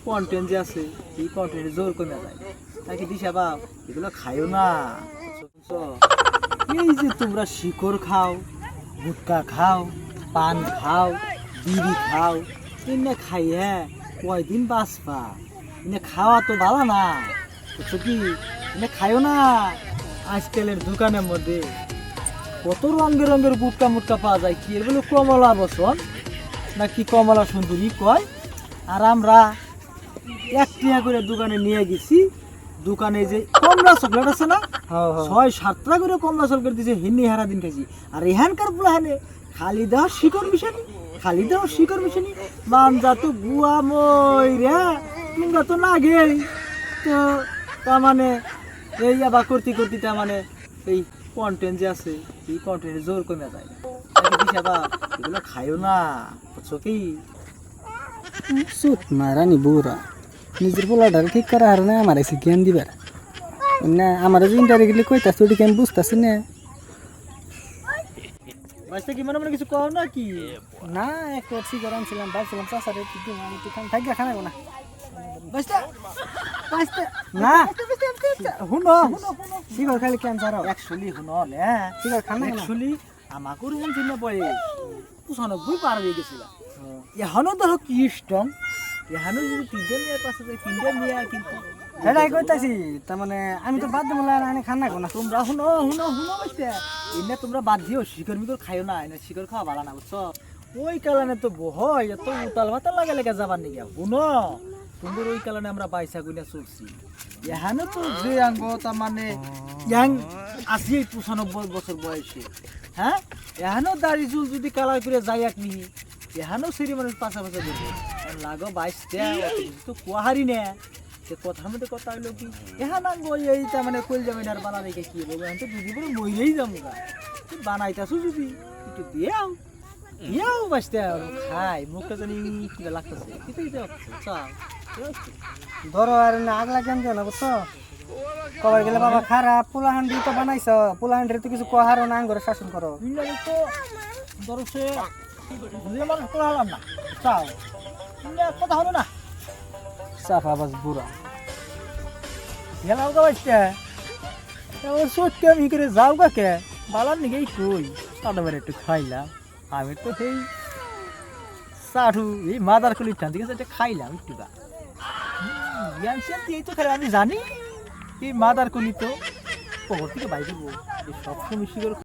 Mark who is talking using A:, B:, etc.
A: Content যে আছে এই কন্টেন্টে জোর কমে যায় তাকে দিশা বাপ এগুলো খাইও না। বুঝছো? এই যে তোমরা শিকড় খাও, গুটকা খাও, পান খাও, বিড়ি খাও, এনে খাইয়ে কয়দিন বাঁচবা? এনে খাওয়া তো ভালো না। বুঝছো কি? এনে খাইও না। আজকালের দোকানের মধ্যে কত রঙের রঙের গুটকা মুটকা পাওয়া যায়, কি এগুলো কমলা বসন নাকি কমলা সুন্দরী কয়। আর আমরা এক টিয়া করে দোকানে নিয়ে গেছি, দোকানে যে কমলা চকলেট আছে না, 6-7টা করে কমলা চকলেট দিয়েছে, হিন্নি হারা দিন খাইছি। আর এখানকার পোলাহানে খালি দেওয়া শিকড় মিশানি, খালি দেওয়া শিকড় মিশানি, মানজা তো গুয়া মই রে, তোমরা তো লাগেই তো। তার মানে এই আবার করতে করতে তার মানে এই কন্টেন্ট যে আছে এই কন্টেন্টে জোর কমে যায় তাকে দিশা বাপ এগুলো খাইও না। বুঝছো কি?
B: সুত মারানি বউরা নিজের পোলাটারে ঠিক করা হার না আমার এসে জ্ঞান দিবার না, আমার যে ইন্টারেক্টলি কইতাছে ওটিকে আমি বুঝতেছি না।
A: বাচ্চা কি মনে মনে কিছু কও না কি?
B: না একটা সিগার আনছিলাম, ভাবছিলাম চাষারে একটু দিন আমি একটু খান থাকি খানা না
A: বাচ্চা বাচ্চা
B: না
A: শুনো শুনো শুনো
B: সিগার খালি ক্যান্সার
A: একচুয়ালি শুনো নে,
B: সিগার খান না
A: একচুয়ালি আমাকে রুম চিহ্ন পড়ে 95 পার হয়ে গেছিল। এখনো ধরো কি স্ট্রং, এখনো যদি 3টা নিয়ে পাশে যায় 3টা নিয়ে কিন্তু
B: সেটাই কইতাছি। তার মানে আমি তো বাদ দেবো না খান না না
A: তোমরা শুনো শুনো শুনো বাচ্চা এনে তোমরা বাদ দিও, শিকড় মিকড় খাইও না, এনে শিকড় খাওয়া ভালো না। বুঝছো? ওই কারণে তো বহয় এত উতাল ভাতাল লাগে লেগে যাবার নিয়ে। শুনো তোমাদের ওই কারণে আমরা বাইসা গুলা চলছি। এখানে তো যে আঙ্গ তার মানে ইয়াং আছি 95 বছর বয়সে, হ্যাঁ এখানেও দাড়ি চুল যদি কালার করে যাই এক মিহি, এখানেও সিঁড়ি মানুষ পাশাপাশি দেবো লাগো 22টা তো কুয়াহারি নে। সে কথার মধ্যে কথা হইলো কি এখান আঙ্গ এই তার মানে কইল যাবেন আর বানা রেখে কি বলবো, এখন তো দুদি বলে মইলেই যাবো গা। বানাইতাছো যদি একটু দিয়াও দিয়াও বাঁচতে খাই, মুখটা জানি কি লাগতেছে কিন্তু চাও
B: ধরো আর না আগলা কেন দিও না বুঝছো? কবার গেলে বাবা খারাপ পোলাহান্ডি তো বানাইছ, পোলাহান্ডির তো কিছু কহারও না আঙ্গরে শাসন করো।
A: ইন্ডিয়াতে তো ধরো সে মানুষ পড়ালাম না চাও কথা হলো না
B: সাফা বাস বুড়া
A: গেলাম গা বাচ্চা এবার সত্যি আমি করে যাও কাকে বালার নিকে কই সাদাবার একটু খাইলাম। আমি তো সেই সাঠু এই মাদার কলির টান থেকে সেটা খাইলাম একটু গা জ্ঞান এই তো খাই আমি জানি এই মাদার কলি তো পকর থেকে বাইরে সব সময়